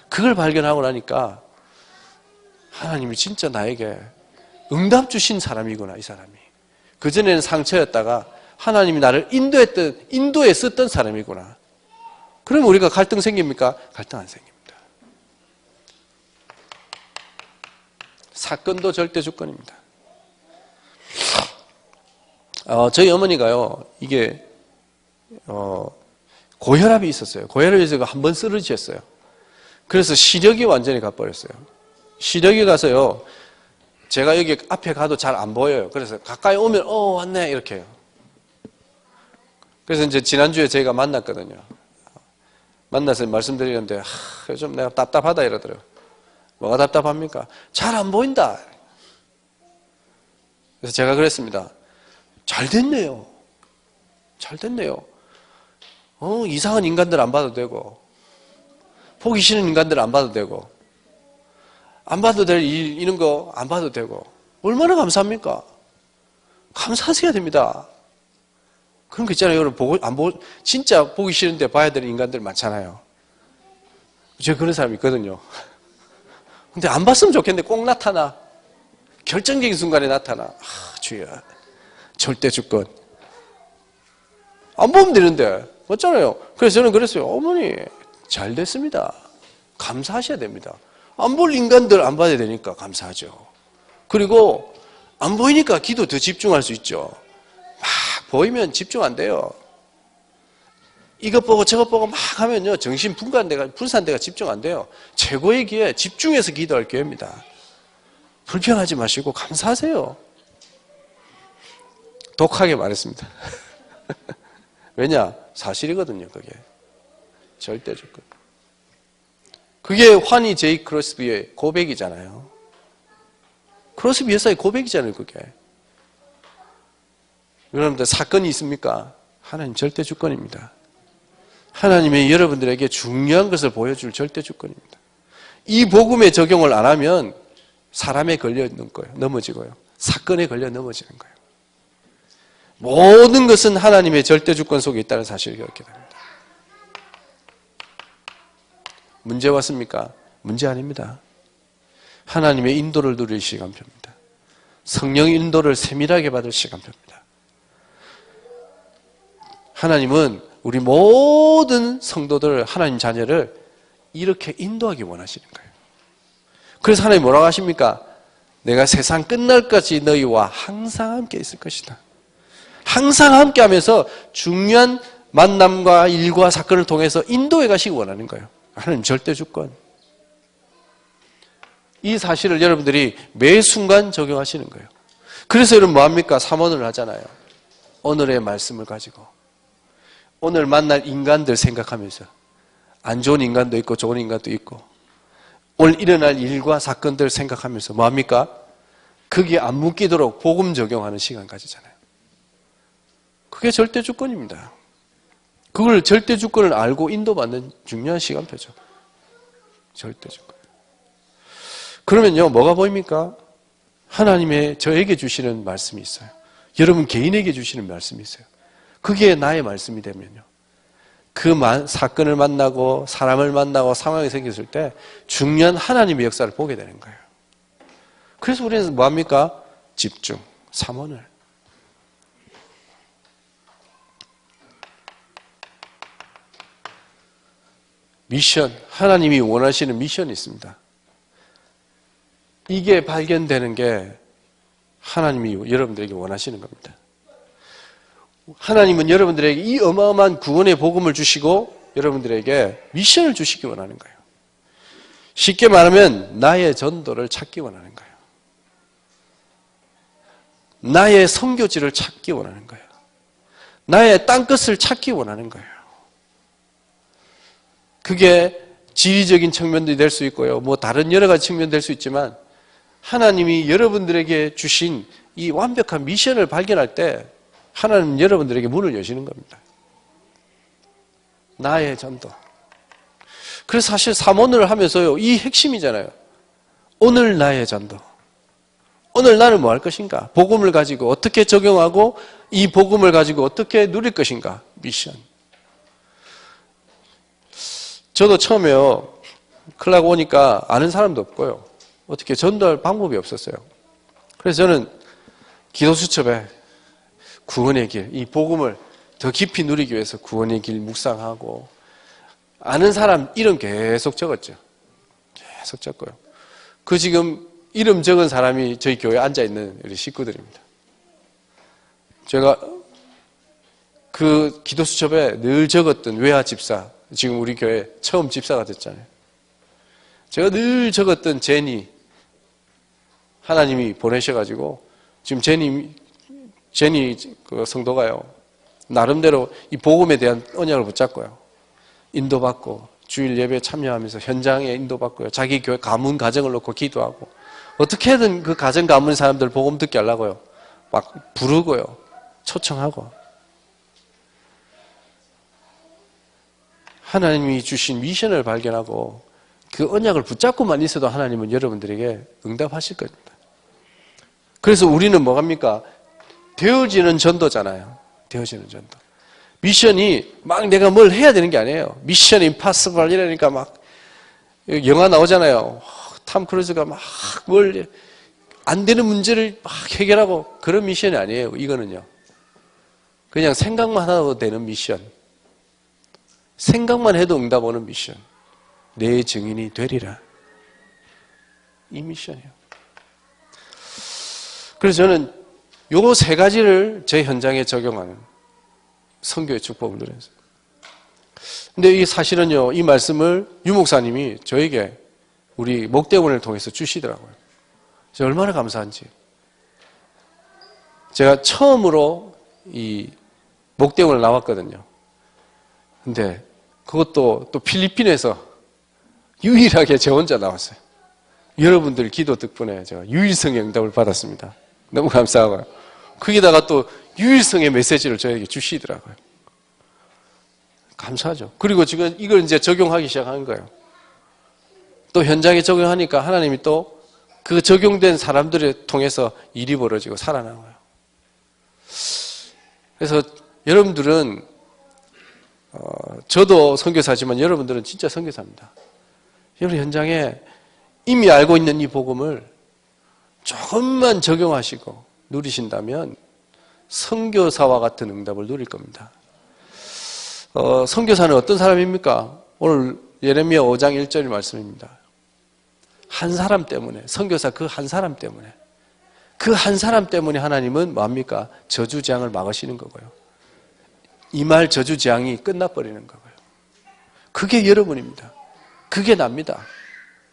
그걸 발견하고 나니까 하나님이 진짜 나에게 응답 주신 사람이구나, 이 사람이. 그전에는 상처였다가 하나님이 나를 인도에 썼던 사람이구나. 그러면 우리가 갈등 생깁니까? 갈등 안 생깁니다. 사건도 절대 주권입니다. 저희 어머니가요, 이게 고혈압이 있었어요. 고혈압이 있어서 한 번 쓰러지셨어요. 그래서 시력이 완전히 가버렸어요. 시력이 가서요, 제가 여기 앞에 가도 잘 안 보여요. 그래서 가까이 오면 왔네 이렇게 해요. 그래서 이제 지난주에 저희가 만났거든요. 만나서 말씀드리는데 요즘 내가 답답하다 이러더라고요. 뭐가 답답합니까? 잘 안 보인다. 그래서 제가 그랬습니다. 잘 됐네요. 잘 됐네요. 이상한 인간들 안 봐도 되고, 보기 싫은 인간들 안 봐도 되고, 안 봐도 될 일, 이런 거 안 봐도 되고, 얼마나 감사합니까? 감사하셔야 됩니다. 그런 거 있잖아요. 여러분, 진짜 보기 싫은데 봐야 되는 인간들 많잖아요. 제가 그런 사람이 있거든요. 근데 안 봤으면 좋겠는데 꼭 나타나. 결정적인 순간에 나타나. 주여, 절대 주권. 안 보면 되는데. 맞잖아요. 그래서 저는 그랬어요. 어머니, 잘 됐습니다. 감사하셔야 됩니다. 안 볼 인간들 안 봐야 되니까 감사하죠. 그리고 안 보이니까 기도 더 집중할 수 있죠. 보이면 집중 안 돼요. 이것 보고 저것 보고 막 하면요, 정신 분산돼가 집중 안 돼요. 최고의 기회, 집중해서 기도할 기회입니다. 불평하지 마시고 감사하세요. 독하게 말했습니다. 왜냐? 사실이거든요, 그게. 절대 조건. 그게 환희 제이 크로스비의 고백이잖아요. 크로스비 여사의 고백이잖아요, 그게. 여러분들 사건이 있습니까? 하나님 절대 주권입니다. 하나님의 여러분들에게 중요한 것을 보여줄 절대 주권입니다. 이 복음의 적용을 안 하면 사람에 걸려 넘어지고요. 사건에 걸려 넘어지는 거예요. 모든 것은 하나님의 절대 주권 속에 있다는 사실을 겪게 됩니다. 문제 왔습니까? 문제 아닙니다. 하나님의 인도를 누릴 시간표입니다. 성령 인도를 세밀하게 받을 시간표입니다. 하나님은 우리 모든 성도들, 하나님 자녀를 이렇게 인도하기 원하시는 거예요. 그래서 하나님 뭐라고 하십니까? 내가 세상 끝날까지 너희와 항상 함께 있을 것이다. 항상 함께 하면서 중요한 만남과 일과 사건을 통해서 인도해 가시기 원하는 거예요. 하나님 절대 주권. 이 사실을 여러분들이 매 순간 적용하시는 거예요. 그래서 여러분 뭐합니까? 삼원을 하잖아요. 오늘의 말씀을 가지고 오늘 만날 인간들 생각하면서 안 좋은 인간도 있고 좋은 인간도 있고 오늘 일어날 일과 사건들 생각하면서 뭐합니까? 거기에 안 묶이도록 복음 적용하는 시간 가지잖아요. 그게 절대 주권입니다. 그걸 절대 주권을 알고 인도받는 중요한 시간표죠. 절대 주권. 그러면요, 뭐가 보입니까? 하나님의 저에게 주시는 말씀이 있어요. 여러분 개인에게 주시는 말씀이 있어요. 그게 나의 말씀이 되면요, 그 사건을 만나고 사람을 만나고 상황이 생겼을 때 중요한 하나님의 역사를 보게 되는 거예요. 그래서 우리는 뭐합니까? 집중, 삼원을. 미션, 하나님이 원하시는 미션이 있습니다. 이게 발견되는 게 하나님이 여러분들에게 원하시는 겁니다. 하나님은 여러분들에게 이 어마어마한 구원의 복음을 주시고 여러분들에게 미션을 주시기 원하는 거예요. 쉽게 말하면 나의 전도를 찾기 원하는 거예요. 나의 선교지를 찾기 원하는 거예요. 나의 땅끝을 찾기 원하는 거예요. 그게 지리적인 측면도 될 수 있고요. 뭐 다른 여러 가지 측면 될 수 있지만 하나님이 여러분들에게 주신 이 완벽한 미션을 발견할 때 하나님은 여러분들에게 문을 여시는 겁니다. 나의 전도. 그래서 사실 삼원을 하면서요, 이 핵심이잖아요. 오늘 나의 전도. 오늘 나는 뭐 할 것인가? 복음을 가지고 어떻게 적용하고 이 복음을 가지고 어떻게 누릴 것인가? 미션. 저도 처음에요, 클라고 오니까 아는 사람도 없고요. 어떻게 전도할 방법이 없었어요. 그래서 저는 기도수첩에 구원의 길, 이 복음을 더 깊이 누리기 위해서 구원의 길 묵상하고 아는 사람 이름 계속 적었죠. 계속 적고요. 그 지금 이름 적은 사람이 저희 교회에 앉아있는 우리 식구들입니다. 제가 그 기도수첩에 늘 적었던 외아 집사, 지금 우리 교회 처음 집사가 됐잖아요. 제가 늘 적었던 제니, 하나님이 보내셔가지고 지금 제니 그 성도가요, 나름대로 이 복음에 대한 언약을 붙잡고요, 인도받고 주일 예배에 참여하면서 현장에 인도받고요, 자기 교회 가문 가정을 놓고 기도하고 어떻게든 그 가정 가문 사람들 복음 듣게 하려고요, 막 부르고요, 초청하고. 하나님이 주신 미션을 발견하고 그 언약을 붙잡고만 있어도 하나님은 여러분들에게 응답하실 겁니다. 그래서 우리는 뭐합니까? 되어지는 전도잖아요. 되어지는 전도. 미션이 막 내가 뭘 해야 되는 게 아니에요. 미션 임파서블 이러니까 막 영화 나오잖아요. 탐 크루즈가 막 뭘 안 되는 문제를 막 해결하고 그런 미션이 아니에요. 이거는요, 그냥 생각만 하도 되는 미션. 생각만 해도 응답 오는 미션. 내 증인이 되리라. 이 미션이에요. 그래서 저는 요 세 가지를 제 현장에 적용하는 선교의 축복을 누렸어요. 근데 이 사실은요, 이 말씀을 유 목사님이 저에게 우리 목대원을 통해서 주시더라고요. 제가 얼마나 감사한지. 제가 처음으로 이 목대원을 나왔거든요. 근데 그것도 또 필리핀에서 유일하게 제 혼자 나왔어요. 여러분들 기도 덕분에 제가 유일성의 응답을 받았습니다. 너무 감사하고요. 거기다가 또 유일성의 메시지를 저에게 주시더라고요. 감사하죠. 그리고 지금 이걸 이제 적용하기 시작한 거예요. 또 현장에 적용하니까 하나님이 또 그 적용된 사람들을 통해서 일이 벌어지고 살아나와요. 그래서 여러분들은 저도 선교사지만 여러분들은 진짜 선교사입니다. 여러분 현장에 이미 알고 있는 이 복음을 조금만 적용하시고 누리신다면 선교사와 같은 응답을 누릴 겁니다. 선교사는 어떤 사람입니까? 오늘 예레미야 5장 1절 말씀입니다. 한 사람 때문에, 선교사 그 한 사람 때문에, 그 한 사람 때문에 하나님은 뭡니까? 저주재앙을 막으시는 거고요. 이 말 저주재앙이 끝나버리는 거고요. 그게 여러분입니다. 그게 납니다.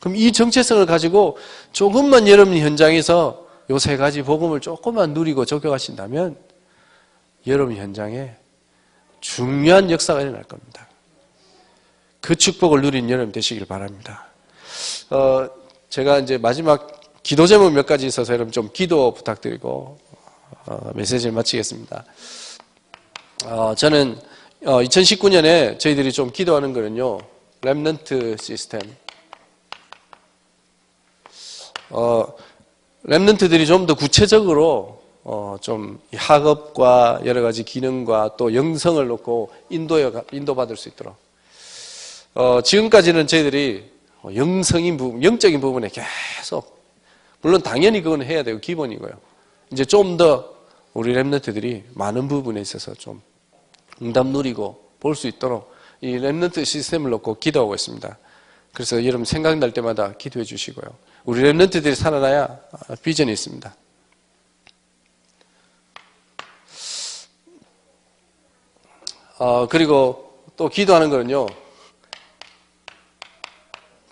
그럼 이 정체성을 가지고 조금만 여러분 현장에서 요 세 가지 복음을 조금만 누리고 적용하신다면 여러분 현장에 중요한 역사가 일어날 겁니다. 그 축복을 누린 여러분 되시길 바랍니다. 제가 이제 마지막 기도 제목 몇 가지 있어서 여러분 좀 기도 부탁드리고 메시지를 마치겠습니다. 저는 2019년에 저희들이 좀 기도하는 거는요, 렘넌트 시스템. 렘넌트들이 좀 더 구체적으로 좀 학업과 여러 가지 기능과 또 영성을 놓고 인도받을 수 있도록. 지금까지는 저희들이 영성인 부분, 영적인 부분에 계속, 물론 당연히 그건 해야 되고 기본이고요. 이제 좀 더 우리 렘넌트들이 많은 부분에 있어서 좀 응답 누리고 볼 수 있도록 이 렘넌트 시스템을 놓고 기도하고 있습니다. 그래서 여러분 생각날 때마다 기도해 주시고요. 우리 렘넌트들이 살아나야 비전이 있습니다. 그리고 또 기도하는 거는요,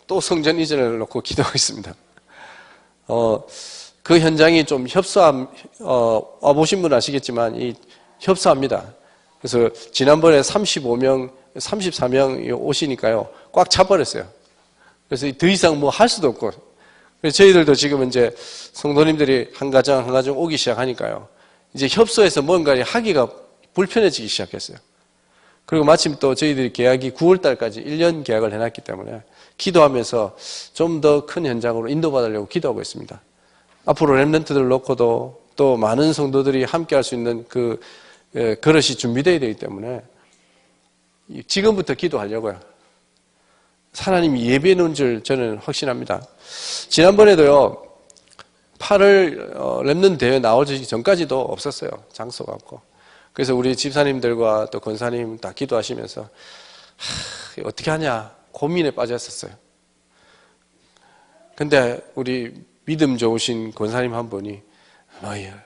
또 성전 이전을 놓고 기도하고 있습니다. 그 현장이 좀 와보신 분은 아시겠지만, 협소합니다. 그래서 지난번에 34명 오시니까요, 꽉 차버렸어요. 그래서 더 이상 뭐 할 수도 없고, 그래서 저희들도 지금 이제 성도님들이 한 가정 한 가정 오기 시작하니까요, 이제 협소해서 뭔가 하기가 불편해지기 시작했어요. 그리고 마침 또 저희들이 계약이 9월달까지 1년 계약을 해놨기 때문에 기도하면서 좀 더 큰 현장으로 인도받으려고 기도하고 있습니다. 앞으로 렘넌트들을 놓고도 또 많은 성도들이 함께 할 수 있는 그 그릇이 준비되어야 되기 때문에 지금부터 기도하려고요. 하나님이 예비해 놓은 줄 저는 확신합니다. 지난번에도요, 8월 렘넌트 대회 나오기 전까지도 없었어요. 장소가 없고. 그래서 우리 집사님들과 또 권사님 다 기도하시면서 어떻게 하냐 고민에 빠졌었어요. 근데 우리 믿음 좋으신 권사님 한 분이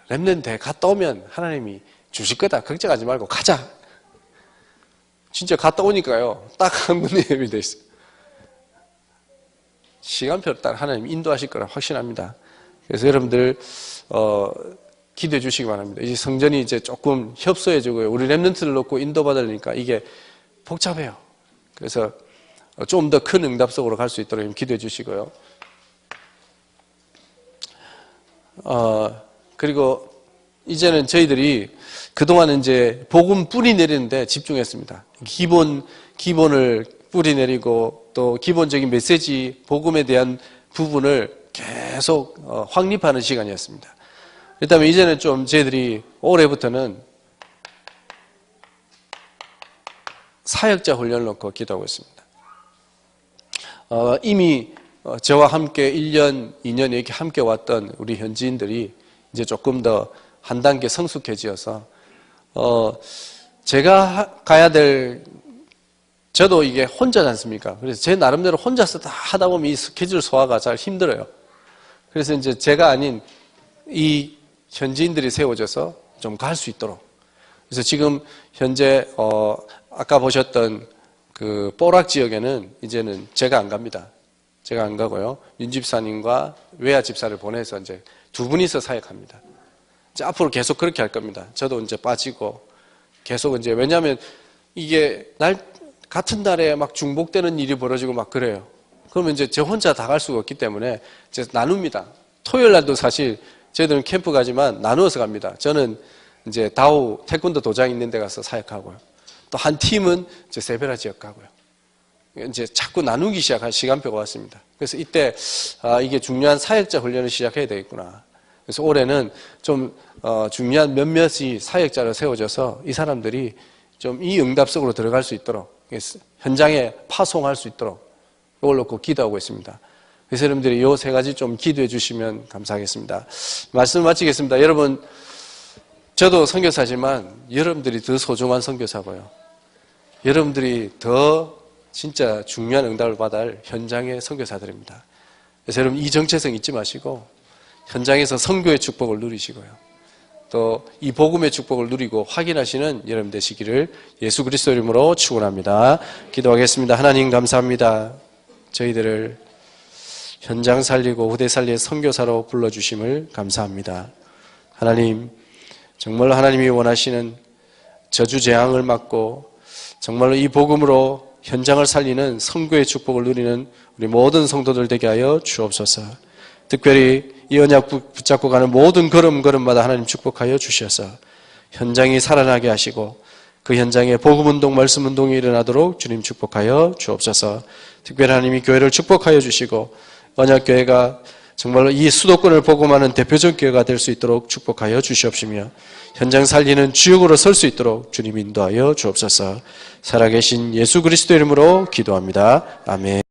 렘넌트 대회 갔다 오면 하나님이 주실 거다. 걱정하지 말고 가자. 진짜 갔다 오니까요, 딱 한 분의 예비 돼 있어요. 시간표를 따라 하나님 인도하실 거라 확신합니다. 그래서 여러분들 기도해 주시기 바랍니다. 이제 성전이 이제 조금 협소해지고요. 우리 렘넌트를 놓고 인도받으려니까 이게 복잡해요. 그래서 좀 더 큰 응답 속으로 갈 수 있도록 기도해 주시고요. 그리고 이제는 저희들이 그동안은 이제 복음 뿌리 내리는데 집중했습니다. 기본을 뿌리 내리고 또 기본적인 메시지, 복음에 대한 부분을 계속 확립하는 시간이었습니다. 그다음에 이제는 좀 저희들이 올해부터는 사역자 훈련을 놓고 기도하고 있습니다. 이미 저와 함께 1년, 2년 이렇게 함께 왔던 우리 현지인들이 이제 조금 더 한 단계 성숙해지어서 제가 가야 될, 저도 이게 혼자지 않습니까? 그래서 제 나름대로 혼자서 다 하다 보면 이 스케줄 소화가 잘 힘들어요. 그래서 이제 제가 아닌 이 현지인들이 세워져서 좀 갈 수 있도록. 그래서 지금 현재 아까 보셨던 그 뽀락 지역에는 이제는 제가 안 갑니다. 제가 안 가고요. 윤 집사님과 외야 집사를 보내서 이제 두 분이서 사역합니다. 이제 앞으로 계속 그렇게 할 겁니다. 저도 이제 빠지고 계속 이제 왜냐하면 이게 같은 날에 막 중복되는 일이 벌어지고 막 그래요. 그러면 이제 저 혼자 다 갈 수가 없기 때문에 이제 나눕니다. 토요일 날도 사실 저희들은 캠프 가지만 나누어서 갑니다. 저는 이제 다우 태권도 도장 있는 데 가서 사역하고요. 또 한 팀은 이제 세베라 지역 가고요. 이제 자꾸 나누기 시작할 시간표가 왔습니다. 그래서 이때 이게 중요한 사역자 훈련을 시작해야 되겠구나. 그래서 올해는 좀 중요한 몇몇이 사역자로 세워져서 이 사람들이 좀 이 응답 속으로 들어갈 수 있도록 현장에 파송할 수 있도록 이걸 놓고 기도하고 있습니다. 그래서 여러분들이 이 세 가지 좀 기도해 주시면 감사하겠습니다. 말씀을 마치겠습니다. 여러분, 저도 선교사지만 여러분들이 더 소중한 선교사고요. 여러분들이 더 진짜 중요한 응답을 받아야 할 현장의 선교사들입니다. 그래서 여러분 이 정체성 잊지 마시고 현장에서 선교의 축복을 누리시고요. 또 이 복음의 축복을 누리고 확인하시는 여러분 되시기를 예수 그리스도 이름으로 축원합니다. 기도하겠습니다. 하나님 감사합니다. 저희들을 현장 살리고 후대 살리의 선교사로 불러주심을 감사합니다. 하나님, 정말로 하나님이 원하시는 저주재앙을 막고 정말로 이 복음으로 현장을 살리는 선교의 축복을 누리는 우리 모든 성도들 되게 하여 주옵소서. 특별히 이 언약 붙잡고 가는 모든 걸음걸음마다 하나님 축복하여 주셔서 현장이 살아나게 하시고 그 현장에 복음운동, 말씀운동이 일어나도록 주님 축복하여 주옵소서. 특별히 하나님이 교회를 축복하여 주시고 언약교회가 정말로 이 수도권을 복음하는 대표적 교회가 될 수 있도록 축복하여 주시옵시며 현장 살리는 주역으로 설 수 있도록 주님 인도하여 주옵소서. 살아계신 예수 그리스도 이름으로 기도합니다. 아멘.